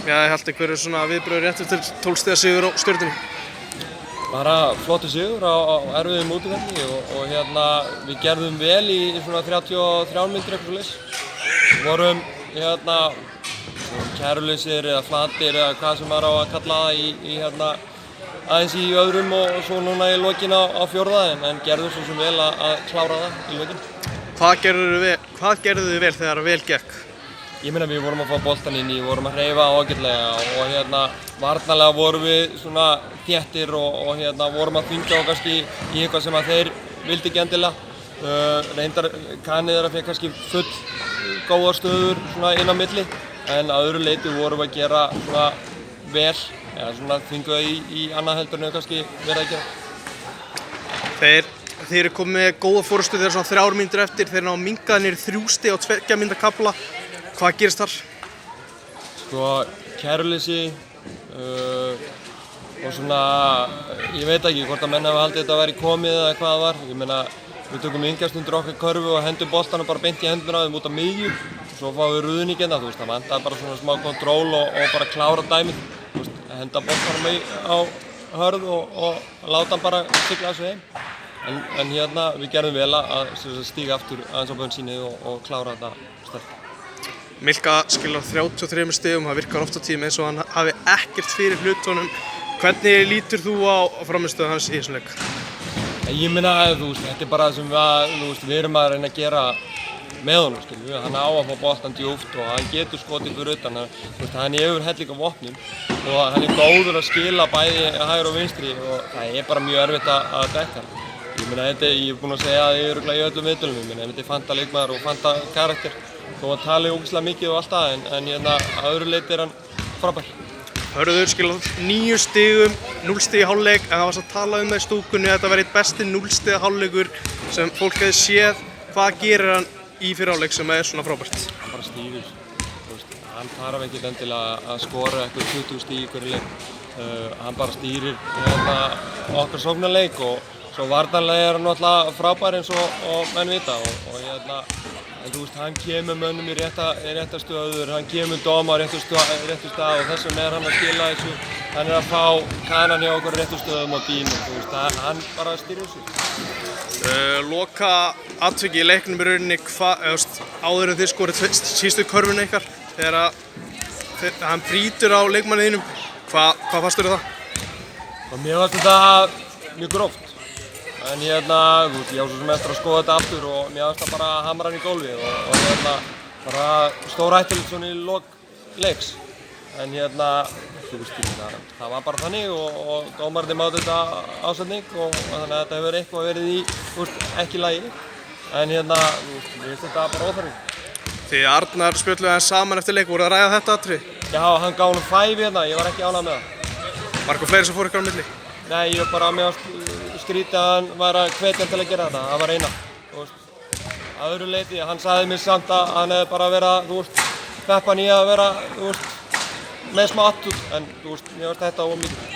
Já, Hjalti, hver svona viðbrögð rétt eftir 12 stiga sigur á Stjörnunni? Bara flottur sigur á erfiðum útivelli og við gerðum vel í svona 33 mínútur eitthvað svoleiðis. Við vorum kærulausir eða flatir eða hvað sem maður á að kalla það aðeins í öðrum og svo núna í lokin á fjórða en gerðum svo sem vel að klára það í lokin. Hvað gerðu þið vel þegar vel gekk? Ég meina við vorum að fá boltan inn í, við vorum að hreyfa ágætlega og varnarlega vorum við svona þéttir og vorum að þvinga og kannski í eitthvað sem að þeir vildi ekki endilega. Reyndar Kanið að fekk kannski full góðar stöður svona inn á milli en að öðru leyti vorum við að gera svona vel, svona þvinga í annað heldur en við kannski verið að gera. Þeir eru komið með góða forystu þegar svona 3 mínútur eftir, þeir ná að minnka niður 3 stig á 2 mínútna kafla. Hvað gerist þar? Sko, kæruleysi og svona, ég veit ekki hvort að menn hafa haldið þetta að vera komið eða hvað það var. Ég meina, við tökum yngast undir okkar körfu og hendum boltanum bara beint í hendurna á þeim út af miðju. Svo fáum við ruðningina, það vantar bara svona smá kontról og bara klára dæmið. Henda boltanum á hörð og láta hann bara sigla þessu heim. En við gerðum vel að stíga aftur aðeins á bensínið og klára þetta sterkt. Milka skilar 33 stigum, það virkar oft á tíma eins og hann hafi ekkert fyrir hlutunum. Hvernig lítur þú á frammistöðu hans í þessum leik? Ég meina, þetta bara það sem við erum að reyna að gera með honum, hann á að fá boltan djúpt og hann getur skotið fyrir utan, hann hefur helling af vopnum og hann góður að skila bæði hægri og vinstri og það bara mjög erfitt að dekka hann. Ég meina, ég er búinn að segja það örugglega í öllum viðtölum, þetta fanta leikmaður og fanta karakter þó að tala ógeðslega mikið og allt það en að öðru leyti hann frábær. Hörður skilar 9 stigum, 0 stig í hálfleik en það var svo talað það í stúkunni að þetta væri besti 0 stiga hálfleikur sem fólk hefði séð. Hvað gerir hann í fyrri hálfleik sem svona frábært? Hann bara stýrir, hann þarf ekkert endilega að skora eitthvað 20 stig í hverju leik. Hann bara stýrir okkar sóknarleik og svo varnarlega hann náttúrulega frábær eins og menn vita en hann kemur mönnum í rétta stöður, hann kemur dóma á réttu stað og þess vegna hann að skila þessu, hann að fá kanan hjá okkur réttu stöðum á dýnum, hann bara stýrir þessu. Loka atviki í leiknum í rauninni, áður en þið skorið síðustu körfuna ykkar, þegar hann brýtur á leikmanni þínum, hvað fannst þér það? Mér fannst þetta mjög gróft. En ég á svo sem eftir að skoða þetta aftur og mér fannst það bara hamra hann í gólfið og bara stórhættulegt svona í lok leiks. En það var bara þannig og dómararnir mátu þetta ásetning og þannig að þetta hefur eitthvað verið í ekki lagi. En mér finnst þetta bara óþarfi. Þið Arnar spjölluðu aðeins saman eftir leik, voruð að ræða þetta atriði? Já, hann gaf honum 5 ég var ekki ánægður með það. Var eitthvað fleiri sem fór ykkur á milli? Nei, ég var bara skrítið að hann var að hvetja til að gera þetta, það var eina. Að öðru leyti, hann sagði mér samt að hann hefði bara verið að peppa hann í að vera með smá attúð, en mér fannst þetta of mikið.